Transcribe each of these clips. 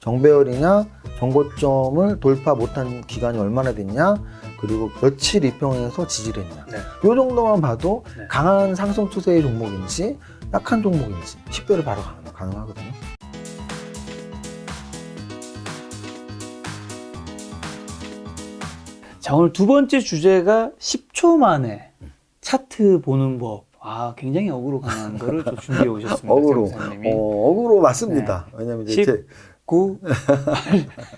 정배열이냐, 정고점을 돌파 못한 기간이 얼마나 됐냐, 그리고 며칠 입형해서 지지를 했냐. 네. 이 정도만 봐도 네. 강한 상승 추세의 종목인지 약한 종목인지 식별을 바로 가능하거든요. 자, 오늘 두 번째 주제가 10초 만에 차트 보는 법. 아, 굉장히 어그로 강한 거를 좀 준비해 오셨습니다. 어그로. 장사님이. 어그로 맞습니다. 왜냐면 이제 10, 9, 8,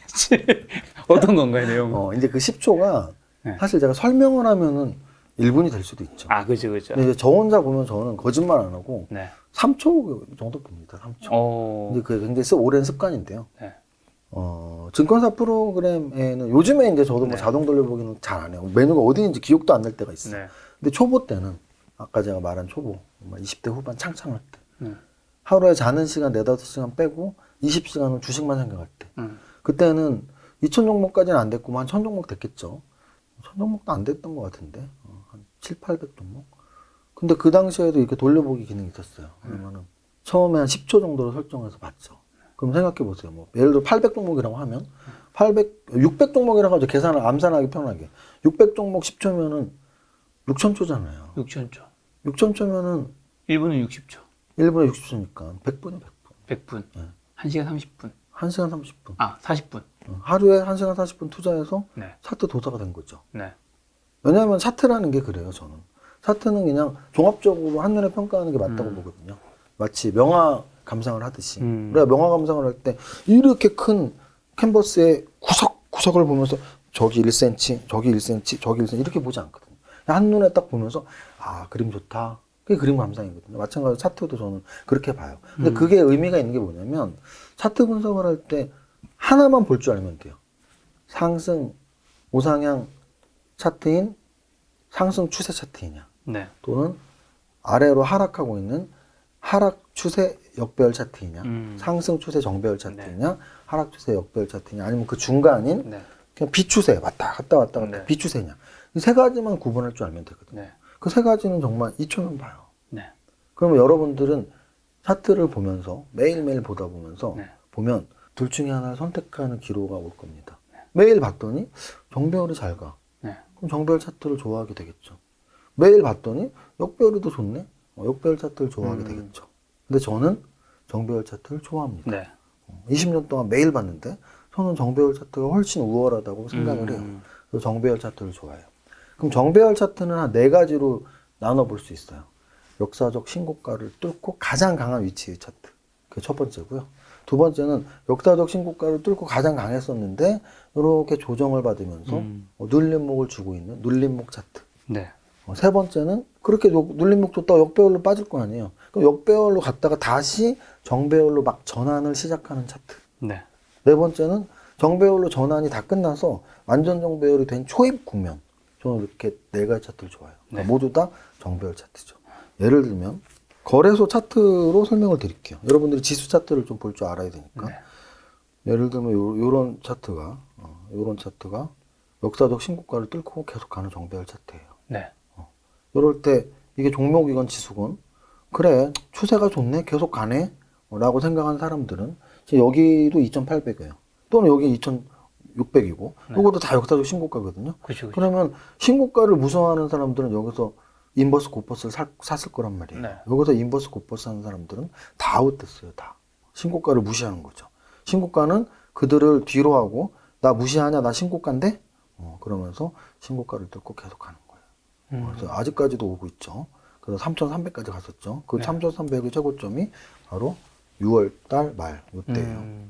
7. 어떤 건가요, 내용? 이제 그 10초가 네. 사실 제가 설명을 하면은 1분이 될 수도 있죠. 아, 그죠, 그죠. 근데 이제 저 혼자 보면 저는 거짓말 안 하고 네. 3초 정도 봅니다. 3초. 근데 그게 굉장히 오랜 습관인데요. 네. 증권사 프로그램에는 요즘에 이제 저도 뭐 네. 자동 돌려보기는 잘 안 해요. 메뉴가 어디인지 기억도 안 날 때가 있어요. 네. 근데 초보 때는 아까 제가 말한 초보, 20대 후반 창창할 때 네. 하루에 자는 시간 4-5시간 빼고 20시간은 주식만 생각할 때 그때는 2,000 종목까지는 안 됐고 한 1,000 종목 됐겠죠. 1,000 종목도 안 됐던 것 같은데 한 700-800 종목. 근데 그 당시에도 이렇게 돌려보기 기능이 있었어요. 그러면은 처음에 한 10초 정도로 설정해서 봤죠. 그럼 생각해 보세요. 뭐 예를 들어 800 종목이라고 하면 600 종목이라고 하죠. 계산을 암산하기 편하게. 600 종목 10초면은 6,000초잖아요. 6,000초. 6,000초면은 1분은 60초. 1분에 60초니까 100분이요, 100분. 100분. 네. 1시간 30분. 1시간 30분. 아, 40분. 하루에 1시간 40분 투자해서 네. 차트 도사가 된 거죠. 네. 왜냐하면 차트라는 게 그래요, 저는. 차트는 그냥 종합적으로 한눈에 평가하는 게 맞다고 보거든요. 마치 명화 감상을 하듯이. 우리가 명화 감상을 할 때 이렇게 큰 캔버스의 구석구석을 보면서 저기 1cm, 저기 1cm, 저기 1cm 이렇게 보지 않거든요. 한눈에 딱 보면서 아, 그림 좋다. 그게 그림 감상이거든요. 마찬가지로 차트도 저는 그렇게 봐요. 근데 그게 의미가 있는 게 뭐냐면 차트 분석을 할 때 하나만 볼 줄 알면 돼요. 상승, 우상향 차트인 상승 추세 차트이냐. 네. 또는 아래로 하락하고 있는 하락 추세 역배열 차트이냐. 상승 추세 정배열 차트이냐. 하락 추세 역배열 차트이냐. 아니면 그 중간인 네. 그냥 비추세 왔다 갔다 왔다 갔다 네. 비추세냐. 이 세 가지만 구분할 줄 알면 되거든요. 네. 그 세 가지는 정말 2초면 봐요. 네. 그러면 여러분들은 차트를 보면서 매일매일 보다 보면서 네. 보면 둘 중에 하나를 선택하는 기로가 올 겁니다. 매일 봤더니 정배열이 잘 가. 네. 그럼 정배열 차트를 좋아하게 되겠죠. 매일 봤더니 역배열이 더 좋네. 역배열 차트를 좋아하게 되겠죠. 근데 저는 정배열 차트를 좋아합니다. 네. 20년 동안 매일 봤는데 저는 정배열 차트가 훨씬 우월하다고 생각을 해요. 그래서 정배열 차트를 좋아해요. 그럼 정배열 차트는 한 4가지로 나눠볼 수 있어요. 역사적 신고가를 뚫고 가장 강한 위치의 차트. 그게 첫 번째고요. 두 번째는 역사적 신고가를 뚫고 가장 강했었는데 이렇게 조정을 받으면서 눌림목을 주고 있는 눌림목 차트. 네. 세 번째는 그렇게 눌림목 줬다가 역배열로 빠질 거 아니에요. 그럼 역배열로 갔다가 다시 정배열로 막 전환을 시작하는 차트. 네. 네 번째는 정배열로 전환이 다 끝나서 완전 정배열이 된 초입 국면. 저는 이렇게 4가지 차트를 좋아해요. 네. 모두 다 정배열 차트죠. 예를 들면 거래소 차트로 설명을 드릴게요. 여러분들이 지수 차트를 좀 볼 줄 알아야 되니까. 네. 예를 들면 요런 차트가 역사적 신고가를 뚫고 계속 가는 정배열 차트예요. 네. 이럴 때 이게 종목이건 지수건 그래 추세가 좋네 계속 가네 라고 생각하는 사람들은 여기도 2,800이에요. 또는 여기 2,600이고 이것도 다 역사적 신고가거든요. 그쵸. 그러면 신고가를 무서워하는 사람들은 여기서 인버스 고퍼스를 샀을 거란 말이에요. 네. 여기서 인버스 고퍼스 하는 사람들은 다 아웃됐어요. 다. 신고가를 무시하는 거죠. 신고가는 그들을 뒤로 하고 나 무시하냐 나 신고가인데 그러면서 신고가를 뚫고 계속 가는 거예요. 그래서 아직까지도 오고 있죠. 그래서 3,300까지 갔었죠. 그 3,300의 최고점이 바로 6월 달 말 이때예요.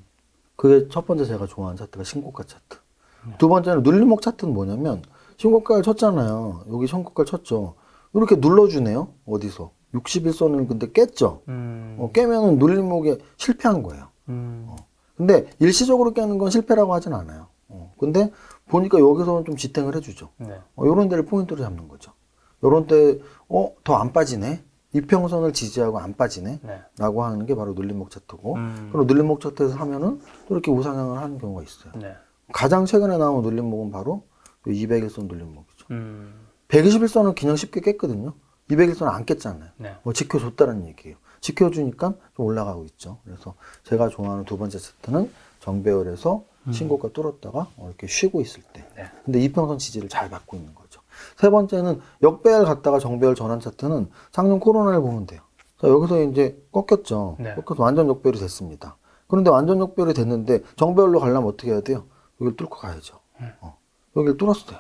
그게 첫 번째 제가 좋아하는 차트가 신고가 차트. 두 번째는 눌림목 차트는 뭐냐면 신고가를 쳤잖아요. 여기 신고가를 쳤죠. 이렇게 눌러주네요. 어디서 61선을 근데 깼죠. 깨면은 눌림목에 실패한 거예요. 근데 일시적으로 깨는 건 실패라고 하진 않아요. 근데 보니까 여기서는 좀 지탱을 해주죠. 네. 요런 데를 포인트로 잡는 거죠. 요런 때, 더 안 빠지네? 이평선을 지지하고 안 빠지네? 네. 라고 하는 게 바로 눌림목 차트고, 그리고 눌림목 차트에서 하면은 또 이렇게 우상향을 하는 경우가 있어요. 네. 가장 최근에 나온 눌림목은 바로 201선 눌림목이죠. 121선은 그냥 쉽게 깼거든요. 201선 안 깼잖아요. 네. 지켜줬다는 얘기예요. 지켜주니까 좀 올라가고 있죠. 그래서 제가 좋아하는 두 번째 차트는 정배열에서 신고가 뚫었다가 이렇게 쉬고 있을 때. 네. 근데 이평선 지지를 잘 받고 있는 거죠. 세 번째는 역배열 갔다가 정배열 전환 차트는 작년 코로나를 보면 돼요. 자, 여기서 이제 꺾였죠. 네. 꺾여서 완전 역배열이 됐습니다. 그런데 완전 역배열이 됐는데 정배열로 가려면 어떻게 해야 돼요? 여기를 뚫고 가야죠. 여기를 뚫었어요.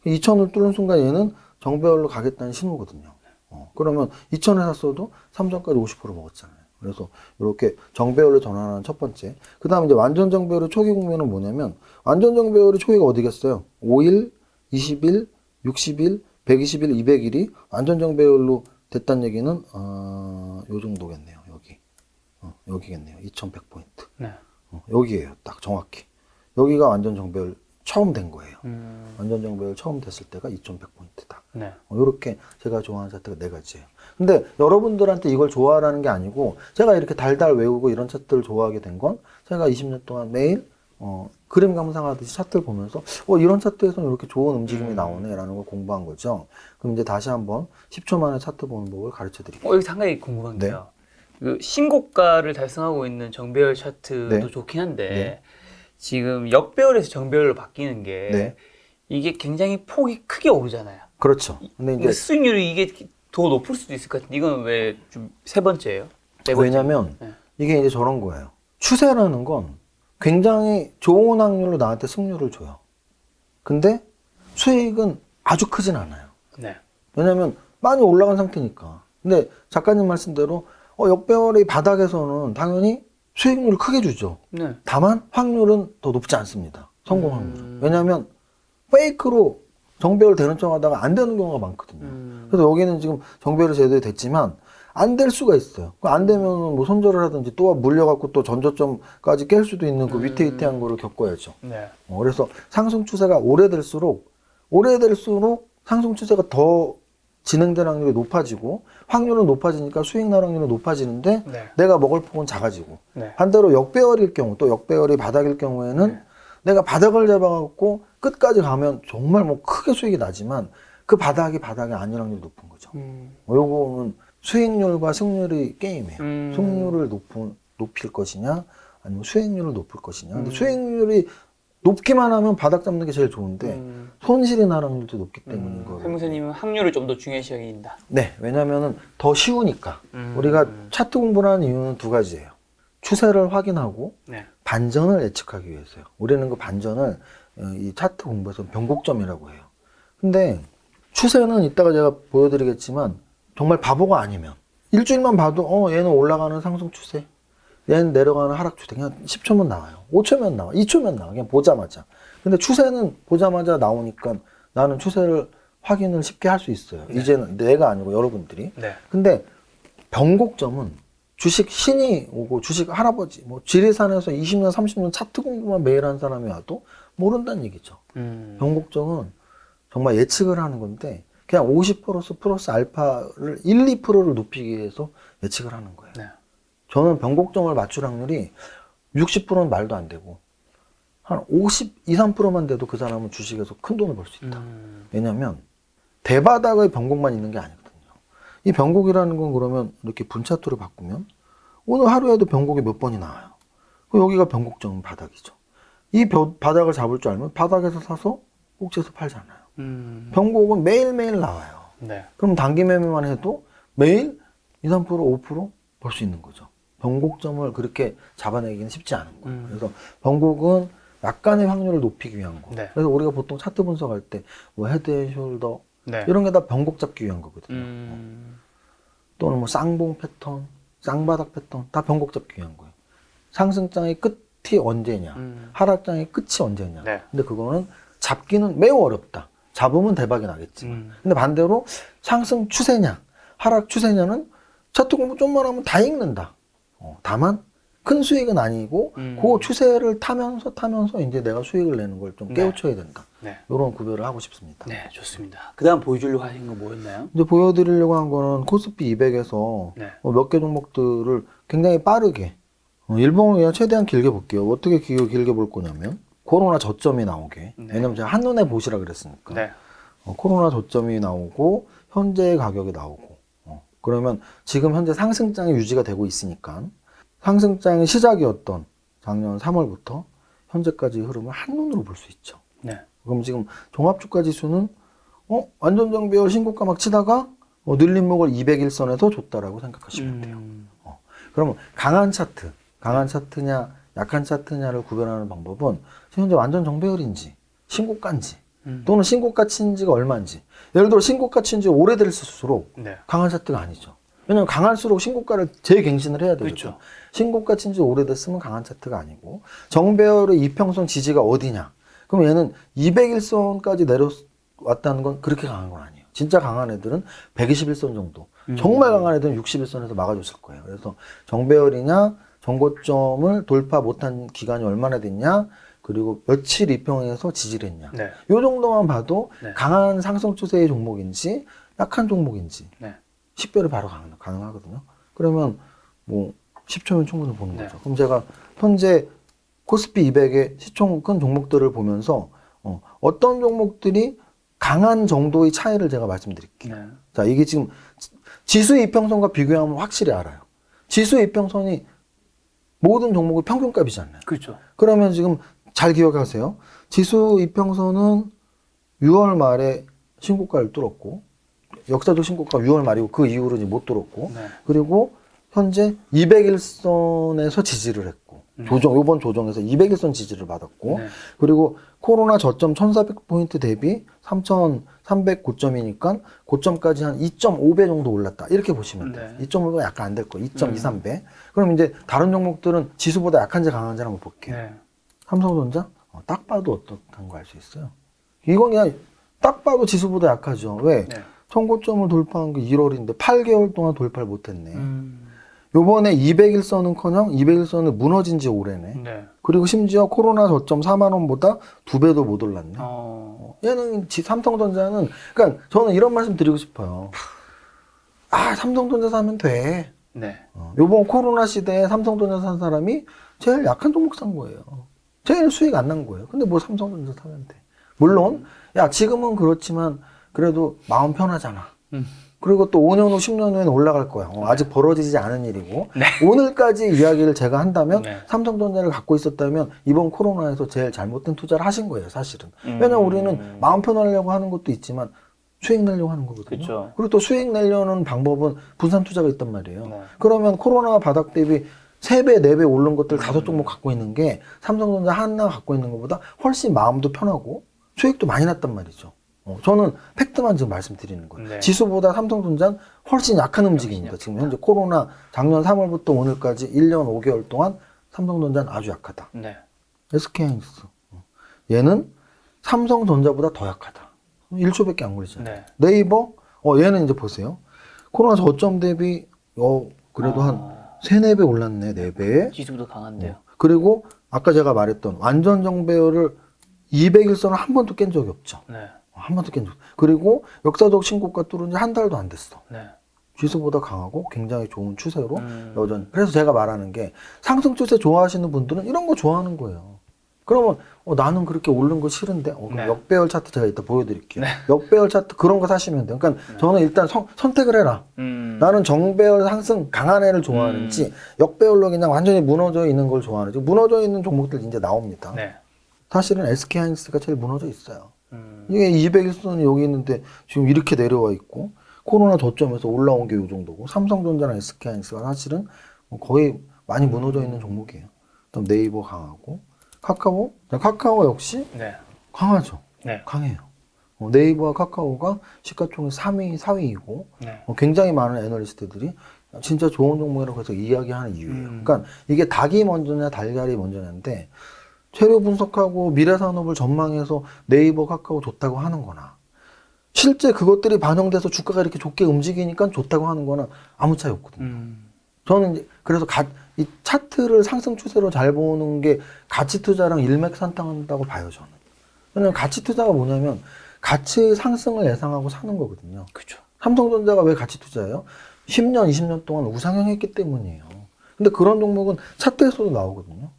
2000을 뚫는 순간 얘는 정배열로 가겠다는 신호거든요. 그러면 2000에 샀어도 3전까지 50% 먹었잖아요. 그래서 이렇게 정배열로 전환하는 첫 번째. 그 다음에 이제 완전 정배열의 초기 국면은 뭐냐면, 완전 정배열의 초기가 어디겠어요? 5일, 20일, 60일, 120일, 200일이 완전 정배열로 됐다는 얘기는, 요 정도겠네요. 여기. 여기겠네요. 2100포인트. 네. 여기에요. 딱 정확히. 여기가 완전 정배열 처음 된 거예요. 완전 정배열 처음 됐을 때가 2100포인트다. 네. 이렇게 제가 좋아하는 차트가 네 가지예요. 근데 여러분들한테 이걸 좋아하라는 게 아니고, 제가 이렇게 달달 외우고 이런 차트를 좋아하게 된 건, 제가 20년 동안 매일 그림 감상하듯이 차트를 보면서 이런 차트에서는 이렇게 좋은 움직임이 나오네 라는 걸 공부한 거죠. 그럼 이제 다시 한번 10초 만에 차트 보는 법을 가르쳐 드릴게요. 여기 상당히 궁금한 게요. 그 신고가를 달성하고 있는 정배열 차트도 네. 좋긴 한데 네. 지금 역배열에서 정배열로 바뀌는 게 네. 이게 굉장히 폭이 크게 오르잖아요. 그렇죠. 근데 근데 이제 수익률이 이게 더 높을 수도 있을 것 같은데 이건 왜 좀 세 번째예요? 네 번째. 왜냐면 네. 이게 이제 저런 거예요. 추세라는 건 굉장히 좋은 확률로 나한테 승률을 줘요. 근데 수익은 아주 크진 않아요. 네. 왜냐면 많이 올라간 상태니까. 근데 작가님 말씀대로 역배열의 바닥에서는 당연히 수익률을 크게 주죠. 네. 다만 확률은 더 높지 않습니다. 성공 확률은. 왜냐면 페이크로 정배열 되는 척 하다가 안 되는 경우가 많거든요. 그래서 여기는 지금 정배열이 제대로 됐지만 안 될 수가 있어요. 안 되면 뭐 손절을 하든지 또 물려갖고 또 전저점까지 깰 수도 있는 그 위태위태한 거를 겪어야죠. 네. 그래서 상승 추세가 오래될수록 상승 추세가 더 진행될 확률이 높아지고 확률은 높아지니까 수익 날 확률은 높아지는데 네. 내가 먹을 폭은 작아지고 네. 반대로 역배열일 경우 또 역배열이 바닥일 경우에는 네. 내가 바닥을 잡아갖고 끝까지 가면 정말 뭐 크게 수익이 나지만 그 바닥이 아닐 확률이 높은 거죠. 요거는 수익률과 승률의 게임이에요. 승률을 높일 것이냐 아니면 수익률을 높일 것이냐. 근데 수익률이 높기만 하면 바닥 잡는 게 제일 좋은데 손실이 날 확률도 높기 때문인 거예요. 세무사님은 확률을 좀 더 중요시 여긴다. 네, 왜냐면은 더 쉬우니까. 우리가 차트 공부를 하는 이유는 두 가지예요. 추세를 확인하고 네. 반전을 예측하기 위해서요. 우리는 그 반전을 이 차트 공부에서 변곡점이라고 해요. 근데 추세는 이따가 제가 보여드리겠지만 정말 바보가 아니면 일주일만 봐도 얘는 올라가는 상승 추세, 얘는 내려가는 하락 추세 그냥 10초면 나와요. 5초면 나와, 2초면 나와. 그냥 보자마자. 근데 추세는 보자마자 나오니까 나는 추세를 확인을 쉽게 할 수 있어요. 네. 이제는 내가 아니고 여러분들이. 네. 근데 변곡점은 주식 신이 오고 주식 할아버지, 뭐 지리산에서 20년, 30년 차트 공부만 매일 한 사람이 와도 모른다는 얘기죠. 변곡점은 정말 예측을 하는 건데 그냥 50% 플러스 알파를 1, 2%를 높이기 위해서 예측을 하는 거예요. 네. 저는 변곡점을 맞출 확률이 60%는 말도 안 되고 한 50, 2, 3%만 돼도 그 사람은 주식에서 큰 돈을 벌 수 있다. 왜냐면 대바닥의 변곡만 있는 게 아니거든요. 이 변곡이라는 건 그러면 이렇게 분차트로 바꾸면 오늘 하루에도 변곡이 몇 번이 나와요. 여기가 변곡점 바닥이죠. 이 바닥을 잡을 줄 알면 바닥에서 사서 꼭지에서 팔잖아요. 변곡은 매일매일 나와요. 네. 그럼 단기 매매만 해도 매일 2, 3%, 5% 벌 수 있는 거죠. 변곡점을 그렇게 잡아내기는 쉽지 않은 거예요. 그래서 변곡은 약간의 확률을 높이기 위한 거. 네. 그래서 우리가 보통 차트 분석할 때 뭐 헤드앤숄더 네. 이런 게 다 변곡 잡기 위한 거거든요. 또는 뭐 쌍봉 패턴, 쌍바닥 패턴 다 변곡 잡기 위한 거예요. 상승장의 끝이 언제냐, 하락장의 끝이 언제냐. 네. 근데 그거는 잡기는 매우 어렵다. 잡으면 대박이 나겠지만. 근데 반대로 상승 추세냐, 하락 추세냐는 차트 공부 좀만 하면 다 읽는다. 다만 큰 수익은 아니고 그 추세를 타면서 이제 내가 수익을 내는 걸 좀 깨우쳐야 된다. 네. 이런 구별을 하고 싶습니다. 네, 좋습니다. 그 다음 보여주려고 하신 건 뭐였나요? 이제 보여드리려고 한 거는 코스피 200에서 네. 몇 개 종목들을 굉장히 빠르게 일봉을 그냥 최대한 길게 볼게요. 어떻게 길게 볼 거냐면 코로나 저점이 나오게. 네. 왜냐면 제가 한눈에 보시라 그랬으니까. 네. 코로나 저점이 나오고 현재의 가격이 나오고 그러면 지금 현재 상승장이 유지가 되고 있으니까 상승장의 시작이었던 작년 3월부터 현재까지 흐름을 한눈으로 볼 수 있죠. 네. 그럼 지금 종합주가 지수는 완전 정배열 신고가 막 치다가 늘림목을 200일선에서 줬다라고 생각하시면 돼요. 그러면 강한 차트냐 약한 차트냐를 구별하는 방법은 지금 현재 완전 정배열인지 신고가인지 또는 신고가 친 지가 얼마인지. 예를 들어 신고가 친 지 오래될수록 네. 강한 차트가 아니죠. 왜냐면 강할수록 신고가를 재갱신을 해야 되거든요. 그렇죠. 신고가 친 지 오래됐으면 강한 차트가 아니고 정배열의 이평선 지지가 어디냐. 그럼 얘는 200일선까지 내려왔다는 건 그렇게 강한 건 아니에요. 진짜 강한 애들은 121선 정도. 정말 강한 애들은 60일선에서 막아줬을 거예요. 그래서 정배열이냐 정고점을 돌파 못한 기간이 얼마나 됐냐 그리고 며칠 이평에서 지지를 했냐. 네. 요 정도만 봐도 네. 강한 상승 추세의 종목인지 약한 종목인지 네. 식별이 바로 가능하거든요. 그러면 뭐 10초면 충분히 보는 네. 거죠. 그럼 제가 현재 코스피 200의 시총 큰 종목들을 보면서 어떤 종목들이 강한 정도의 차이를 제가 말씀드릴게요. 네. 자, 이게 지금 지수 이평선과 비교하면 확실히 알아요. 지수 이평선이 모든 종목의 평균값이잖아요. 그렇죠. 그러면 지금 잘 기억하세요. 지수 이평선은 6월 말에 신고가를 뚫었고 역사적 신고가 6월 말이고 그 이후로 이제 못 뚫었고 네. 그리고 현재 200일선에서 지지를 했고 이번 조정에서 200일선 지지를 받았고 네. 그리고 코로나 저점 1400포인트 대비 3300 고점이니까 고점까지 한 2.5배 정도 올랐다. 이렇게 보시면 돼요. 네. 2.5배가 약간 안 될 거예요. 2.23배. 그럼 이제 다른 종목들은 지수보다 약한지 강한지 한번 볼게요. 네. 삼성전자? 딱 봐도 어떻다는 거 알 수 있어요. 이건 그냥 딱 봐도 지수보다 약하죠. 왜? 네. 청고점을 돌파한 게 1월인데 8개월 동안 돌파를 못했네. 요번에 200일선은커녕 200일선은 무너진 지 오래네. 네. 그리고 심지어 코로나 저점 4만 원보다 2배도 못 올랐네. 얘는 삼성전자는 그러니까 저는 이런 말씀 드리고 싶어요. 삼성전자 사면 돼. 네. 요번 코로나 시대에 삼성전자 산 사람이 제일 약한 종목 산 거예요. 제일 수익 안 난 거예요. 근데 뭐 삼성전자 사면 돼. 물론 야 지금은 그렇지만 그래도 마음 편하잖아. 그리고 또 5년 후 10년 후에는 올라갈 거야. 아직 벌어지지 않은 일이고 네. 오늘까지 이야기를 제가 한다면 네. 삼성전자를 갖고 있었다면 이번 코로나에서 제일 잘못된 투자를 하신 거예요. 사실은. 왜냐면 우리는 마음 편하려고 하는 것도 있지만 수익 내려고 하는 거거든요. 그쵸. 그리고 또 수익 내려는 방법은 분산 투자가 있단 말이에요. 네. 그러면 코로나 바닥 대비 3배, 4배 오른 것들 5종목 갖고 있는 게 삼성전자 하나 갖고 있는 것보다 훨씬 마음도 편하고 수익도 많이 났단 말이죠. 저는 팩트만 지금 말씀드리는 거예요. 네. 지수보다 삼성전자는 훨씬 약한 움직임입니다. 지금 현재 코로나 작년 3월부터 오늘까지 1년 5개월 동안 삼성전자는 아주 약하다. 네. SK하이닉스. 얘는 삼성전자보다 더 약하다. 1초밖에 안 걸리잖아요. 네. 네이버, 얘는 이제 보세요. 코로나 저점 대비, 그래도 한 3, 4배 올랐네, 4배. 지수보다 강한데요. 그리고 아까 제가 말했던 완전 정배열을 200일선을 한 번도 깬 적이 없죠. 네. 한 번도 깬 적 없어. 그리고 역사적 신고가 뚫은 지 한 달도 안 됐어. 네. 지수보다 강하고 굉장히 좋은 추세로 여전히. 그래서 제가 말하는 게 상승 추세 좋아하시는 분들은 이런 거 좋아하는 거예요. 그러면 나는 그렇게 오른 거 싫은데 그럼 네. 역배열 차트 제가 이따 보여드릴게요. 역배열 차트 그런 거 사시면 돼요. 그러니까 저는 일단 선택을 해라. 나는 정배열 상승 강한 애를 좋아하는지 역배열로 그냥 완전히 무너져 있는 걸 좋아하는지 무너져 있는 종목들 이제 나옵니다. 네. 사실은 SK하이닉스가 제일 무너져 있어요. 이게 200일선이 여기 있는데 지금 이렇게 내려와 있고 코로나 저점에서 올라온 게 이 정도고 삼성전자랑 SK하이닉스가 사실은 거의 많이 무너져 있는 종목이에요. 그다음 네이버 강하고 카카오 역시 네. 강하죠. 네. 강해요. 네이버와 카카오가 시가총액 3위, 4위이고 네. 굉장히 많은 애널리스트들이 진짜 좋은 종목이라고 해서 이야기하는 이유예요. 그러니까 이게 닭이 먼저냐 달걀이 먼저냐인데 재료 분석하고 미래 산업을 전망해서 네이버, 카카오 좋다고 하는 거나 실제 그것들이 반영돼서 주가가 이렇게 좋게 움직이니까 좋다고 하는 거나 아무 차이 없거든요. 저는 이제 그래서 이 차트를 상승 추세로 잘 보는 게 가치 투자랑 일맥상통한다고 봐요, 저는. 왜냐면 가치 투자가 뭐냐면 가치 상승을 예상하고 사는 거거든요. 그렇죠. 삼성전자가 왜 가치 투자예요? 10년, 20년 동안 우상향했기 때문이에요. 근데 그런 종목은 차트에서도 나오거든요.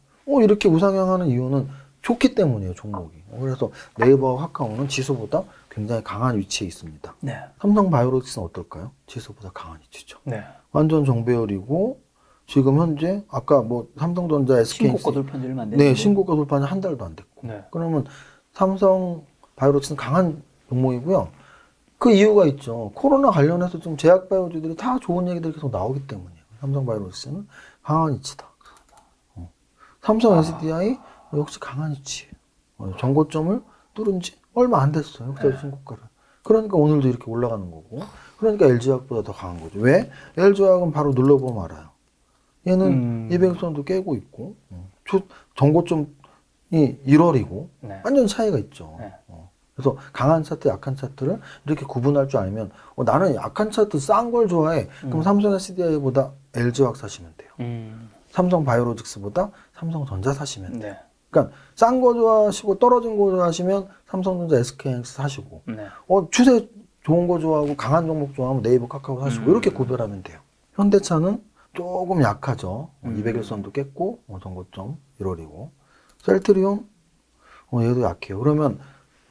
이렇게 우상향하는 이유는 좋기 때문이에요, 종목이. 그래서 네이버와 카카오는 지수보다 굉장히 강한 위치에 있습니다. 네. 삼성바이오로직스는 어떨까요? 지수보다 강한 위치죠. 네. 완전 정배열이고 지금 현재 아까 뭐 삼성전자, SK 신고가 돌파한 지 얼마 안 네, 됐는데. 신고가 돌파한 지 한 달도 안 됐고. 네. 그러면 삼성 바이오로직스는 강한 종목이고요. 그 이유가 있죠. 코로나 관련해서 좀 제약바이오주들이 다 좋은 얘기들이 계속 나오기 때문이에요. 삼성 바이오로직스는 강한 위치다. 삼성 SDI 역시 강한 위치예요. 전고점을 뚫은 지 얼마 안 됐어요. 역사적 신고가를. 그러니까 오늘도 이렇게 올라가는 거고. 그러니까 LG화학보다 더 강한 거죠. 왜? LG화학은 바로 눌러보면 알아요. 얘는 200선도 깨고 있고 전고점이 1월이고 네. 완전 차이가 있죠. 네. 그래서 강한 차트, 약한 차트를 이렇게 구분할 줄 알면 나는 약한 차트 싼 걸 좋아해. 그럼 삼성 SDI보다 LG화학 사시면 돼요. 삼성 바이오로직스보다 삼성전자 사시면 돼요. 네. 그러니까 싼 거 좋아하시고 떨어진 거 좋아하시면 삼성전자, SK하이닉스 사시고 네. 추세 좋은 거 좋아하고 강한 종목 좋아하면 네이버, 카카오 사시고 이렇게 구별하면 돼요. 현대차는 조금 약하죠. 200일선도 깼고 전고점 1월이고 셀트리온 얘도 약해요. 그러면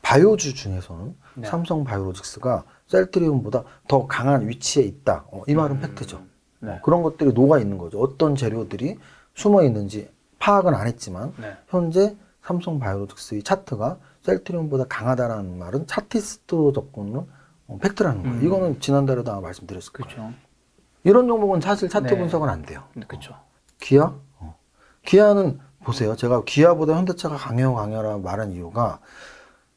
바이오주 중에서는 네. 삼성 바이오로직스가 셀트리온보다 더 강한 위치에 있다. 이 말은 팩트죠. 네. 그런 것들이 녹아 있는 거죠. 어떤 재료들이 숨어 있는지 파악은 안 했지만 네. 현재 삼성 바이오로직스의 차트가 셀트리온보다 강하다라는 말은 차티스트로 접근은 팩트라는 거예요. 이거는 지난달에도 아마 말씀드렸을 거예요. 그렇죠. 이런 종목은 사실 차트 네. 분석은 안 돼요. 그렇죠. 기아? 기아는 보세요. 제가 기아보다 현대차가 강해라고 말한 이유가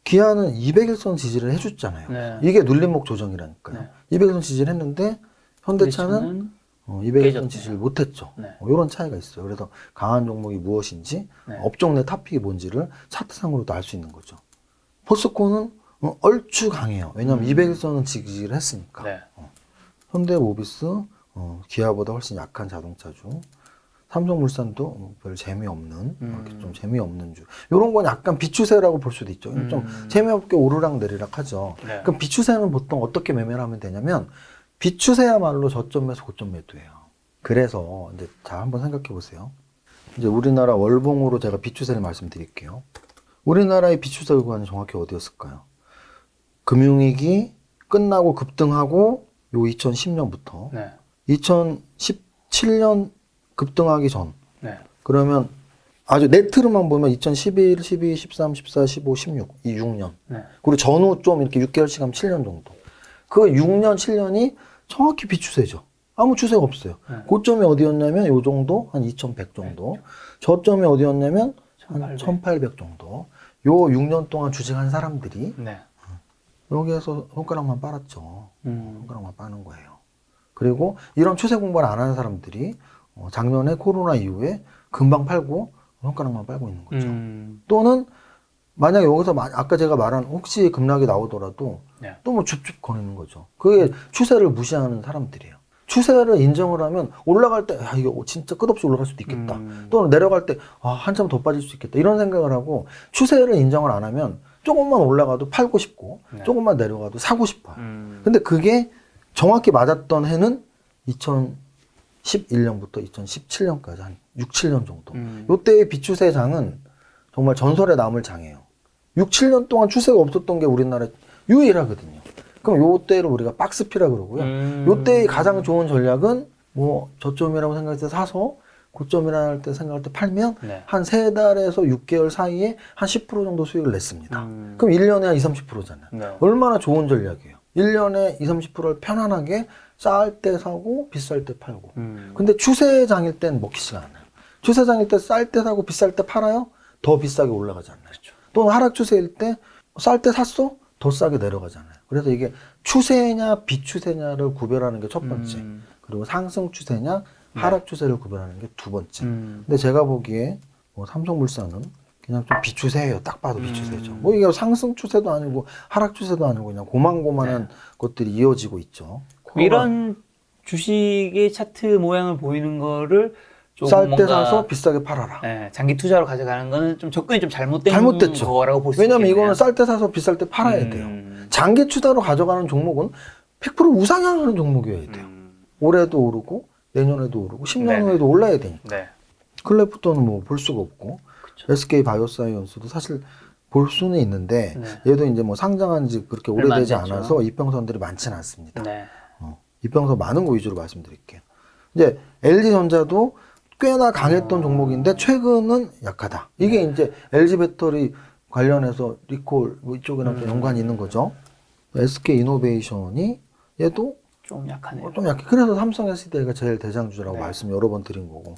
기아는 200일선 지지를 해줬잖아요. 네. 이게 눌림목 조정이라니까요. 네. 200일선 지지를 했는데 현대차는 200일선 깨졌네요. 지지를 못했죠. 네. 이런 차이가 있어요. 그래서 강한 종목이 무엇인지 네. 업종 내 탑픽이 뭔지를 차트상으로도 알 수 있는 거죠. 포스코는 얼추 강해요. 왜냐하면 200일선은 지지를 했으니까. 네. 현대모비스 기아보다 훨씬 약한 자동차주. 삼성물산도 별 재미없는 이렇게 좀 재미없는 주. 이런 건 약간 비추세라고 볼 수도 있죠. 좀 재미없게 오르락 내리락 하죠. 네. 그럼 비추세는 보통 어떻게 매매를 하면 되냐면 비추세야말로 저점에서 고점 매도예요. 그래서 이제 자 한번 생각해 보세요. 이제 우리나라 월봉으로 제가 비추세를 말씀드릴게요. 우리나라의 비추세 구간이 정확히 어디였을까요? 금융위기 끝나고 급등하고 요 2010년부터 네. 2017년 급등하기 전. 네. 그러면 아주 네트로만 보면 2011, 12, 13, 14, 15, 16 이 6년. 네. 그리고 전후 좀 이렇게 6개월씩 하면 7년 정도. 그 6년, 7년이 정확히 비추세죠. 아무 추세가 없어요. 네. 고점이 어디였냐면 요 정도, 한 2100 정도. 저점이 어디였냐면 한 1800 정도. 요 6년 동안 주식한 사람들이 네. 여기에서 손가락만 빨았죠. 손가락만 빠는 거예요. 그리고 이런 추세 공부를 안 하는 사람들이 작년에 코로나 이후에 금방 팔고 손가락만 빨고 있는 거죠. 또는 만약에 여기서 아까 제가 말한 혹시 급락이 나오더라도 네. 또 뭐 줍줍 거리는 거죠. 그게 추세를 무시하는 사람들이에요. 추세를 인정을 하면 올라갈 때 야, 이거 진짜 끝없이 올라갈 수도 있겠다. 또는 내려갈 때 한참 더 빠질 수 있겠다. 이런 생각을 하고 추세를 인정을 안 하면 조금만 올라가도 팔고 싶고 네. 조금만 내려가도 사고 싶어요. 근데 그게 정확히 맞았던 해는 2011년부터 2017년까지 한 6, 7년 정도. 요때의 비추세 장은 정말 전설에 남을 장이에요. 6, 7년 동안 추세가 없었던 게 우리나라 유일하거든요. 그럼 요때를 우리가 박스피라 그러고요. 요때의 가장 좋은 전략은 뭐 저점이라고 생각할 때 사서 고점이라 할 때 생각할 때 팔면 네. 한 3달에서 6개월 사이에 한 10% 정도 수익을 냈습니다. 그럼 1년에 한 20, 30%잖아요. 네. 얼마나 좋은 전략이에요. 1년에 20, 30%를 편안하게 쌀 때 사고 비쌀 때 팔고. 근데 추세장일 땐 먹히지가 않아요. 추세장일 때 쌀 때 사고 비쌀 때 팔아요? 더 비싸게 올라가잖아요. 그렇죠. 또는 하락 추세일 때 쌀 때 샀어? 더 싸게 내려가잖아요. 그래서 이게 추세냐 비추세냐를 구별하는 게 첫 번째. 그리고 상승 추세냐 하락 추세를 구별하는 게 두 번째. 근데 제가 보기에 뭐 삼성물산은 그냥 좀 비추세예요. 딱 봐도 비추세죠. 뭐 이게 상승 추세도 아니고 하락 추세도 아니고 그냥 고만고만한 것들이 이어지고 있죠. 이런 주식의 차트 모양을 보이는 거를 좀 쌀 때 뭔가 사서 비싸게 팔아라. 네, 장기 투자로 가져가는 거는 좀 접근이 좀 잘못된 잘못됐죠. 거라고 볼 수 왜냐면 있겠네요. 이거는 쌀 때 사서 비쌀 때 팔아야 돼요. 장기 투자로 가져가는 종목은 100% 우상향하는 종목이어야 돼요. 올해도 오르고 내년에도 오르고 10년 네네. 후에도 올라야 되니까. 네. 클래프톤은 뭐 볼 수가 없고 그쵸. SK 바이오사이언스도 사실 볼 수는 있는데 네. 얘도 이제 뭐 상장한 지 그렇게 얼마 안 오래되지 됐죠. 않아서 이평선들이 많지는 않습니다. 네. 이평선 많은 거 위주로 말씀드릴게요. 이제 LG전자도 꽤나 강했던 종목인데 최근은 약하다. 이게 이제 LG 배터리 관련해서 리콜 뭐 이쪽이랑 좀 연관이 있는 거죠. SK 이노베이션이 얘도 좀 약하네요. 좀 약해. 그래서 삼성 SDI가 제일 대장주라고 말씀 여러 번 드린 거고.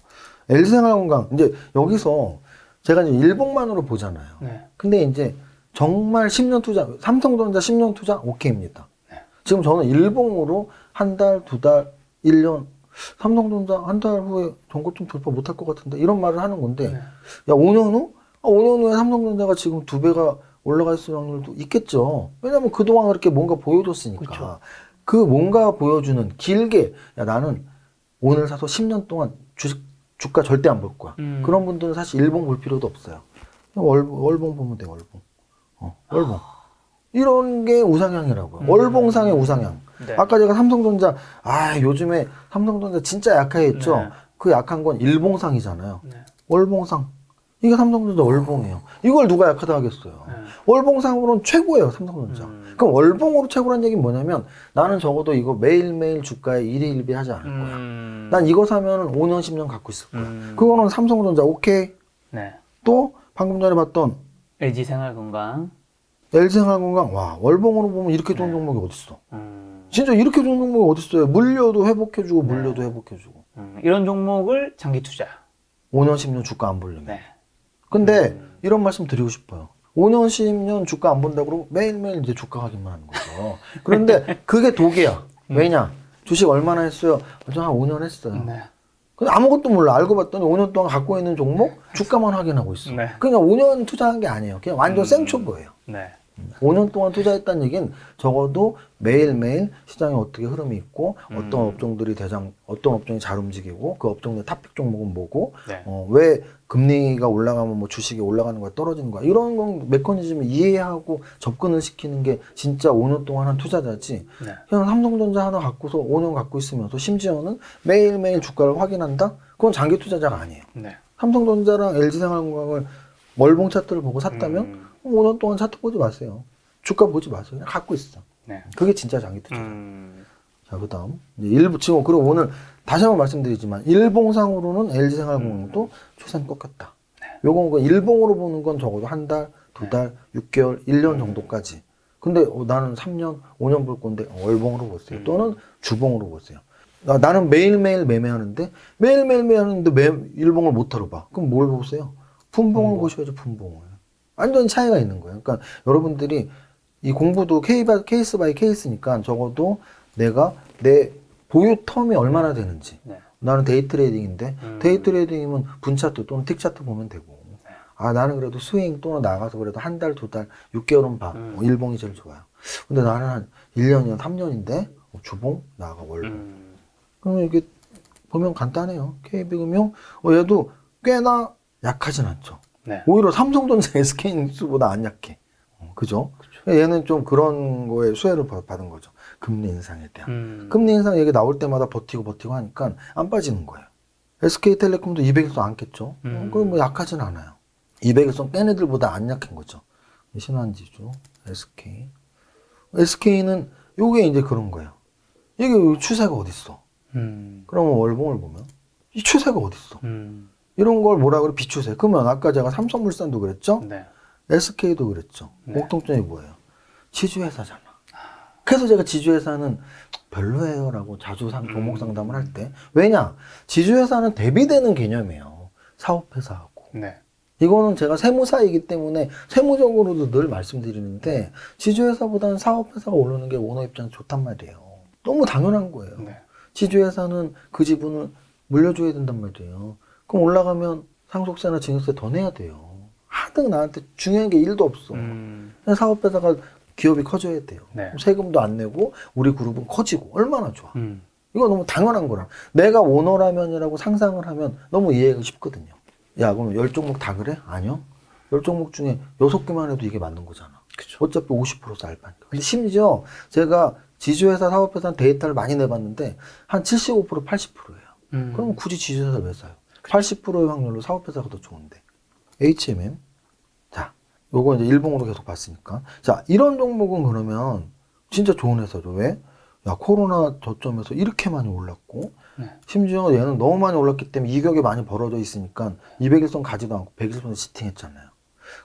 LG생활건강 이제 여기서 제가 이제 일봉만으로 보잖아요. 네. 근데 이제 정말 10년 투자, 삼성전자 10년 투자 오케이입니다. 지금 저는 일봉으로 한 달, 두 달, 1년, 삼성전자 한 달 후에 전고점 돌파 못할 것 같은데 이런 말을 하는 건데, 야, 5년 후? 5년 후에 삼성전자가 지금 2배가 올라갈 수 있는 확률도 있겠죠. 왜냐면 그동안 그렇게 뭔가 보여줬으니까. 그쵸. 그 뭔가 보여주는 길게, 야, 나는 오늘 사서 10년 동안 주가 절대 안 볼 거야. 그런 분들은 사실 일봉 볼 필요도 없어요. 그냥 월봉 보면 돼, 월봉. 월봉. 이런 게 우상향이라고요. 월봉상의 우상향. 네. 아까 제가 삼성전자, 요즘에 삼성전자 진짜 약하게 했죠. 네. 그 약한 건 일봉상이잖아요. 네. 월봉상. 이게 삼성전자 월봉이에요. 이걸 누가 약하다 하겠어요. 네. 월봉상으로는 최고예요, 삼성전자. 그럼 월봉으로 최고란 얘기는 뭐냐면 나는 적어도 이거 매일매일 주가에 일희일비 하지 않을 거야. 난 이거 사면 5년, 10년 갖고 있을 거야. 그거는 삼성전자 오케이. 네. 또 방금 전에 봤던 LG 생활건강. LG생활건강, 와, 월봉으로 보면 이렇게 좋은 종목이 어딨어. 진짜 이렇게 좋은 종목이 어딨어요. 물려도 회복해주고, 물려도 회복해주고. 이런 종목을 장기 투자. 5년, 10년 주가 안 보려면. 네. 근데 이런 말씀 드리고 싶어요. 5년, 10년 주가 안 본다고 그러고 매일매일 이제 주가 확인만 하는 거죠. 그런데 그게 독이야. 왜냐? 주식 얼마나 했어요? 저 한 5년 했어요. 네. 근데 아무것도 몰라. 알고 봤더니 5년 동안 갖고 있는 종목 주가만 확인하고 있어. 네. 그냥 5년 투자한 게 아니에요. 그냥 완전 생초보예요. 네. 5년 동안 투자했다는 얘기는 적어도 매일매일 시장에 어떻게 흐름이 있고 어떤 업종들이 어떤 업종이 잘 움직이고 그 업종의 탑픽 종목은 뭐고 네. 왜 금리가 올라가면 뭐 주식이 올라가는 거야 떨어지는 거야 이런 건 메커니즘을 이해하고 접근을 시키는 게 진짜 5년 동안 한 투자자지. 네. 그냥 삼성전자 하나 갖고서 5년 갖고 있으면서 심지어는 매일매일 주가를 확인한다? 그건 장기 투자자가 아니에요. 네. 삼성전자랑 LG생활건강을 월봉 차트를 보고 샀다면 5년 동안 차트 보지 마세요. 주가 보지 마세요. 그냥 갖고 있어. 네. 그게 진짜 장기 투자자. 자, 그 다음. 지금, 그리고 오늘 다시 한번 말씀드리지만, 일봉상으로는 LG생활건강도 추세는 똑같다. 요건 일봉으로 보는 건 적어도 한 달, 두 달, 6개월, 1년 정도까지. 근데 나는 3년, 5년 볼 건데, 월봉으로 보세요. 또는 주봉으로 보세요. 나는 매일매일 매매하는데, 일봉을 못 털어봐. 그럼 뭘 보세요? 분봉을 보셔야죠, 분봉을. 완전 차이가 있는 거예요. 그러니까 여러분들이 이 공부도 케이스 바이 케이스니까 적어도 내가 내 보유 텀이 얼마나 되는지. 네. 나는 데이 트레이딩인데 데이 트레이딩이면 분차트 또는 틱차트 보면 되고. 나는 그래도 스윙 또는 나가서 그래도 한 달, 두 달, 6개월은 봐. 일봉이 제일 좋아요. 근데 나는 한 1년이나 3년인데 주봉, 나가 월봉. 그러면 이게 보면 간단해요. KB금융 얘도 꽤나 약하진 않죠. 네. 오히려 삼성전자 SK인수보다 안 약해. 그죠? 얘는 좀 그런 거에 수혜를 받은 거죠. 금리 인상에 대한. 금리 인상 얘기 나올 때마다 버티고 하니까 안 빠지는 거예요. SK텔레콤도 200에서 안 깼죠. 그건 뭐 약하진 않아요. 200에서 뺀 애들보다 안 약한 거죠. 신한지주, SK. SK는 요게 이제 그런 거예요. 이게 추세가 어딨어? 그러면 월봉을 보면 이 추세가 어딨어? 이런 걸 뭐라 그래? 비추세. 그러면 아까 제가 삼성물산도 그랬죠? 네. SK도 그랬죠. 네. 공통점이 뭐예요? 지주회사잖아. 그래서 제가 지주회사는 별로예요 라고 자주 종목 상담을 할 때. 왜냐? 지주회사는 대비되는 개념이에요. 사업회사하고. 네. 이거는 제가 세무사이기 때문에 세무적으로도 늘 말씀드리는데 지주회사보다는 사업회사가 오르는 게 오너 입장에 좋단 말이에요. 너무 당연한 거예요. 네. 지주회사는 그 지분을 물려줘야 된단 말이에요. 그럼 올라가면 상속세나 증여세 더 내야 돼요. 하등 나한테 중요한 게 1도 없어. 그냥 사업회사가 기업이 커져야 돼요. 네. 세금도 안 내고 우리 그룹은 커지고 얼마나 좋아. 이거 너무 당연한 거라. 내가 오너라면이라고 상상을 하면 너무 이해가 쉽거든요. 야, 그럼 10종목 다 그래? 아니요. 10종목 중에 6개만 해도 이게 맞는 거잖아. 그쵸. 어차피 50% 알바니까. 근데 심지어 제가 지주회사, 사업회사 데이터를 많이 내봤는데 한 75%, 80%예요. 그럼 굳이 지주회사를 왜 사요? 80%의 확률로 사업회사가 더 좋은데. HMM. 자, 요거 이제 일봉으로 계속 봤으니까. 자, 이런 종목은 그러면 진짜 좋은 회사죠. 왜? 야, 코로나 저점에서 이렇게 많이 올랐고, 네. 심지어 얘는 너무 많이 올랐기 때문에 이격이 많이 벌어져 있으니까 200일선 가지도 않고 100일선 시팅했잖아요.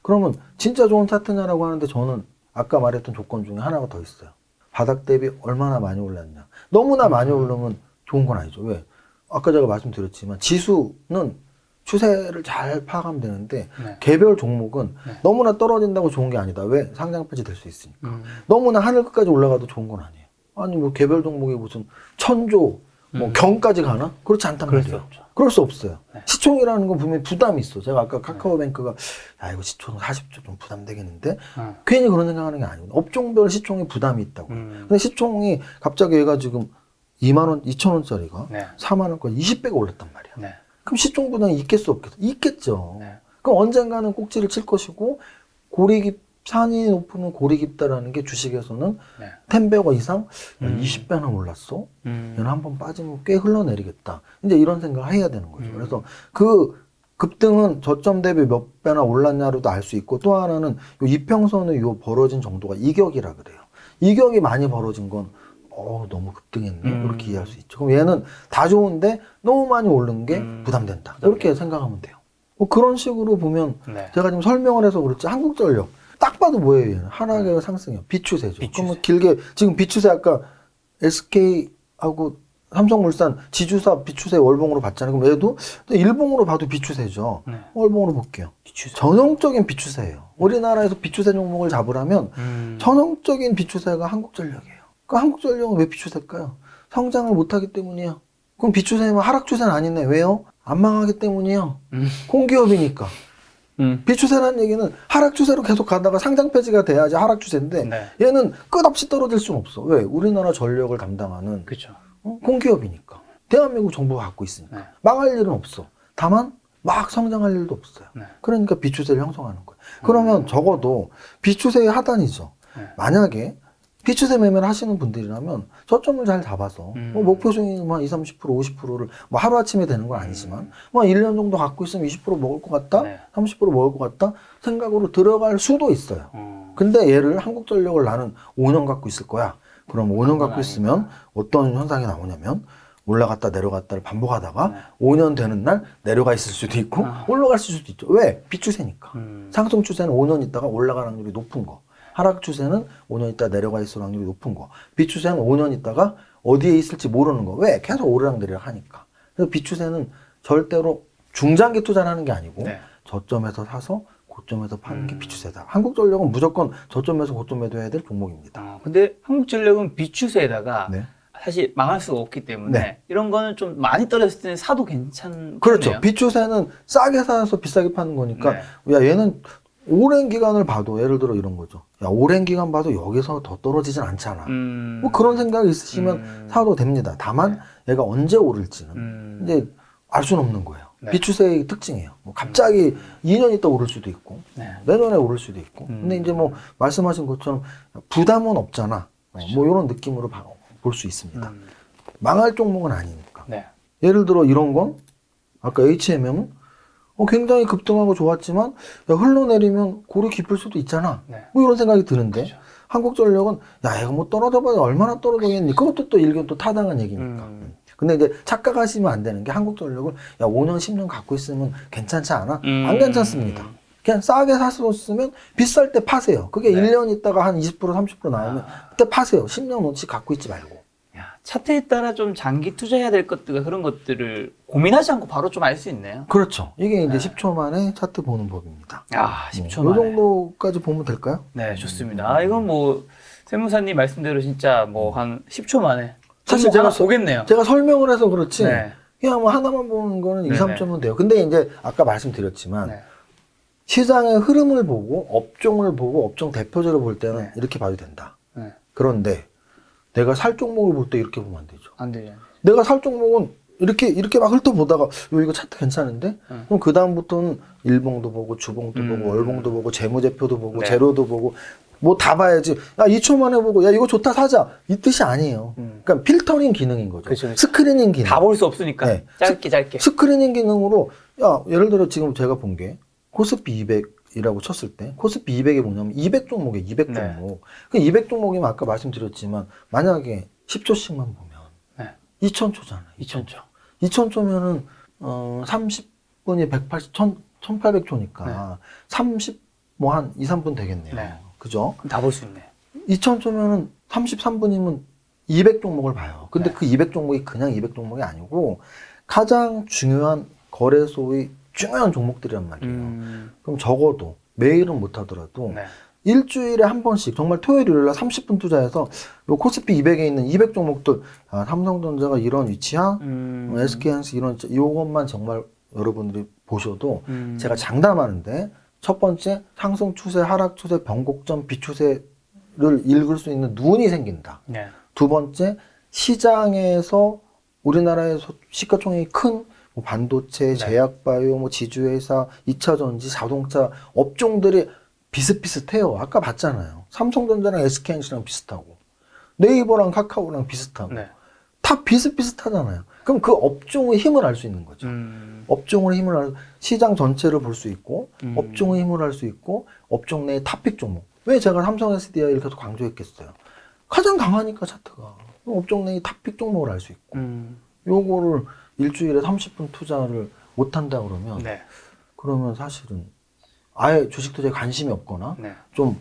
그러면 진짜 좋은 차트냐라고 하는데 저는 아까 말했던 조건 중에 하나가 더 있어요. 바닥 대비 얼마나 많이 올랐냐. 너무나 많이 오르면 좋은 건 아니죠. 왜? 아까 제가 말씀드렸지만 지수는 추세를 잘 파악하면 되는데 네. 개별 종목은 네. 너무나 떨어진다고 좋은 게 아니다. 왜? 상장 폐지 될 수 있으니까. 음. 너무나 하늘 끝까지 올라가도 좋은 건 아니에요. 아니 뭐 개별 종목이 무슨 천조 뭐 경까지 가나? 그렇지 않단 그럴 수 말이에요. 없죠. 그럴 수 없어요. 네. 시총이라는 건 분명히 부담이 있어. 제가 아까 카카오뱅크가 야 이거 시총 40조 좀 부담되겠는데 괜히 그런 생각하는 게 아니고 업종별 시총에 부담이 있다고. 근데 시총이 갑자기 얘가 지금 2만 원, 2천 원짜리가 네. 4만 원까지 20배가 올랐단 말이야. 네. 그럼 시총 부담이 있겠어 없겠어? 있겠죠. 네. 그럼 언젠가는 꼭지를 칠 것이고 고리 깊 산이 높으면 고리 깊다라는 게 주식에서는 네. 10배가 이상 20배나 올랐어. 얘는 한번 빠지면 꽤 흘러내리겠다. 이제 이런 생각을 해야 되는 거죠. 그래서 그 급등은 저점 대비 몇 배나 올랐냐로도 알 수 있고 또 하나는 요 이평선의 요 벌어진 정도가 이격이라 그래요. 이격이 많이 벌어진 건 너무 급등했네. 이렇게 이해할 수 있죠. 그럼 얘는 다 좋은데 너무 많이 오른 게 부담된다. 이렇게 생각하면 돼요. 뭐 그런 식으로 보면 네. 제가 지금 설명을 해서 그렇지 한국전력 딱 봐도 뭐예요? 얘는 하나가 상승이요. 비추세죠. 비추세. 그러면 길게 지금 비추세 아까 SK하고 삼성물산 지주사 비추세 월봉으로 봤잖아요. 그럼 얘도 일봉으로 봐도 비추세죠. 네. 월봉으로 볼게요. 비추세. 전형적인 비추세예요. 우리나라에서 비추세 종목을 잡으려면 전형적인 비추세가 한국전력이에요. 그 한국전력은 왜 비추세일까요? 성장을 못하기 때문이에요. 그럼 비추세면 하락 추세는 아니네. 왜요? 안 망하기 때문이에요. 공기업이니까. 비추세라는 얘기는 하락 추세로 계속 가다가 상장 폐지가 돼야지 하락 추세인데 네. 얘는 끝없이 떨어질 수는 없어. 왜? 우리나라 전력을 담당하는 그렇죠. 공기업이니까. 대한민국 정부가 갖고 있으니까. 네. 망할 일은 없어. 다만 막 성장할 일도 없어요. 네. 그러니까 비추세를 형성하는 거예요. 그러면 적어도 비추세의 하단이죠. 네. 만약에 비추세 매매를 하시는 분들이라면 저점을 잘 잡아서 뭐 목표 수익만 20, 30%, 50%를 뭐 하루아침에 되는 건 아니지만 뭐 1년 정도 갖고 있으면 20% 먹을 것 같다? 네. 30% 먹을 것 같다? 생각으로 들어갈 수도 있어요. 근데 얘를 한국전력을 나는 5년 갖고 있을 거야. 그럼 5년 갖고 있으면 어떤 현상이 나오냐면 올라갔다 내려갔다를 반복하다가 5년 되는 날 내려가 있을 수도 있고 올라갈 수도 있죠. 왜? 비추세니까. 상승 추세는 5년 있다가 올라가는 확률이 높은 거. 하락 추세는 5년 있다 내려가 있을 확률이 높은 거. 비추세는 5년 있다가 어디에 있을지 모르는 거. 왜? 계속 오르락내리락 하니까. 그래서 비추세는 절대로 중장기 투자를 하는 게 아니고 네. 저점에서 사서 고점에서 파는 게 비추세다. 한국전력은 무조건 저점에서 고점 매도해야 될 종목입니다. 근데 한국전력은 비추세에다가 네. 사실 망할 수가 없기 때문에 네. 이런 거는 좀 많이 떨어졌을 때는 사도 괜찮겠네요. 그렇죠. 비추세는 싸게 사서 비싸게 파는 거니까 네. 야 얘는 오랜 기간을 봐도 예를 들어 이런 거죠. 야 오랜 기간 봐도 여기서 더 떨어지진 않잖아. 뭐 그런 생각이 있으시면 사도 됩니다. 다만 얘가 언제 오를지는 이제 알 수는 없는 거예요. 네. 비추세의 특징이에요. 뭐 갑자기 2년 있다 오를 수도 있고 네. 내년에 오를 수도 있고. 근데 이제 뭐 말씀하신 것처럼 부담은 없잖아. 뭐 이런 느낌으로 볼 수 있습니다. 망할 종목은 아니니까. 네. 예를 들어 이런 건 아까 HMM은 굉장히 급등하고 좋았지만 야, 흘러내리면 고리 깊을 수도 있잖아. 네. 뭐 이런 생각이 드는데 그렇죠. 한국전력은 야 얘가 뭐 떨어져봐야 얼마나 떨어지겠니. 그것도 또 일견 또 타당한 얘기니까. 근데 이제 착각하시면 안 되는 게 한국전력을 야 5년 10년 갖고 있으면 괜찮지 않아? 안 괜찮습니다. 그냥 싸게 샀었으면 비쌀 때 파세요. 그게 네. 1년 있다가 한 20% 30% 나오면 그때 파세요. 10년어치 갖고 있지 말고. 야, 차트에 따라 좀 장기 투자해야 될 것들 그런 것들을 고민하지 않고 바로 좀 알 수 있네요. 그렇죠. 이게 이제 10초 만에 차트 보는 법입니다. 아, 10초 이 만에. 정도까지 보면 될까요? 네, 좋습니다. 아, 이건 뭐 세무사님 말씀대로 진짜 뭐 한 10초 만에 사실 제가 제가 보겠네요. 제가 설명을 해서 그렇지. 네. 그냥 뭐 하나만 보는 거는 2, 네네. 3점은 돼요. 근데 이제 아까 말씀드렸지만 네. 시장의 흐름을 보고 업종을 보고 업종 대표적으로 볼 때는 네. 이렇게 봐도 된다. 네. 그런데 내가 살 종목을 볼 때 이렇게 보면 안 되죠. 안 되죠. 내가 살 종목은 이렇게 막 훑어보다가 이거 차트 괜찮은데? 그럼 그 다음부터는 일봉도 보고 주봉도 보고 월봉도 보고 재무제표도 보고 네. 재료도 보고 뭐 다 봐야지. 야 2초 만에 보고 야 이거 좋다 사자 이 뜻이 아니에요. 그러니까 필터링 기능인 거죠. 그쵸. 스크리닝 기능. 다 볼 수 없으니까 네. 짧게. 스크리닝 기능으로 야 예를 들어 지금 제가 본 게 코스피 200이라고 쳤을 때 코스피 200이 뭐냐면 200 종목이에요. 200 네. 종목. 그 200 종목이면 아까 말씀드렸지만 만약에 10초씩만 보면 네. 2000초잖아요. 2000초. 2000초면은 30분이 1800초니까 네. 30 뭐 한 2, 3분 되겠네요. 네. 그죠? 다 볼 수 있네. 2000초면은 33분이면 200종목을 봐요. 근데 네. 그 200종목이 그냥 200종목이 아니고 가장 중요한 거래소의 중요한 종목들이란 말이에요. 그럼 적어도 매일은 못 하더라도 네. 일주일에 한 번씩 정말 토요일 일요일 날 30분 투자해서 요 코스피 200에 있는 200종목들 삼성전자가 이런 위치야, SK하이닉스 이런 위치, 요것만 정말 여러분들이 보셔도 제가 장담하는데 첫 번째 상승 추세, 하락 추세, 변곡점, 비추세를 읽을 수 있는 눈이 생긴다. 네. 두 번째 시장에서 우리나라에서 시가총액이 큰 뭐 반도체, 제약바이오, 뭐 지주회사, 2차전지, 자동차 업종들이 비슷비슷해요. 아까 봤잖아요. 삼성전자랑 SK하이닉스랑 비슷하고 네이버랑 카카오랑 비슷하고 네. 다 비슷비슷하잖아요. 그럼 그 업종의 힘을 알 수 있는 거죠. 업종의 힘을 시장 전체를 볼 수 있고 업종의 힘을 알 수 있고 업종 내의 탑픽 종목. 왜 제가 삼성 SDI를 계속 강조했겠어요. 가장 강하니까 차트가. 업종 내의 탑픽 종목을 알 수 있고 요거를 일주일에 30분 투자를 못한다 그러면 네. 그러면 사실은 아예 주식 투자에 관심이 없거나 네. 좀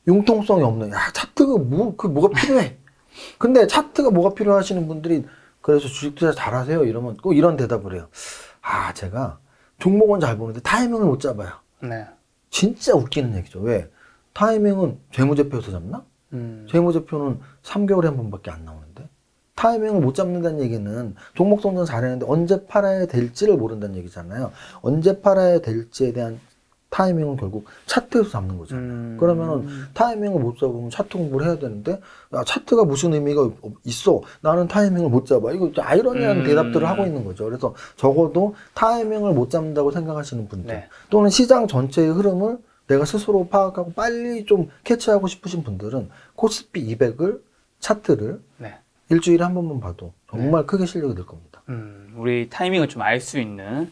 융통성이 없는, 야, 차트가 뭐가 필요해. 근데 차트가 뭐가 필요하시는 분들이 그래서 주식 투자 잘하세요 이러면 꼭 이런 대답을 해요. 아, 제가 종목은 잘 보는데 타이밍을 못 잡아요. 네. 진짜 웃기는 얘기죠. 왜? 타이밍은 재무제표에서 잡나? 재무제표는 3개월에 한 번밖에 안 나오는데 타이밍을 못 잡는다는 얘기는 종목 선정 잘했는데 언제 팔아야 될지를 모른다는 얘기잖아요. 언제 팔아야 될지에 대한 타이밍은 결국 차트에서 잡는 거잖아요. 그러면은 타이밍을 못 잡으면 차트 공부를 해야 되는데 야, 차트가 무슨 의미가 있어? 나는 타이밍을 못 잡아. 이거 아이러니한 대답들을 하고 있는 거죠. 그래서 적어도 타이밍을 못 잡는다고 생각하시는 분들 네. 또는 시장 전체의 흐름을 내가 스스로 파악하고 빨리 좀 캐치하고 싶으신 분들은 코스피 200을 차트를 네. 일주일에 한 번만 봐도 정말 크게 실력이 될 겁니다. 우리 타이밍을 좀 알 수 있는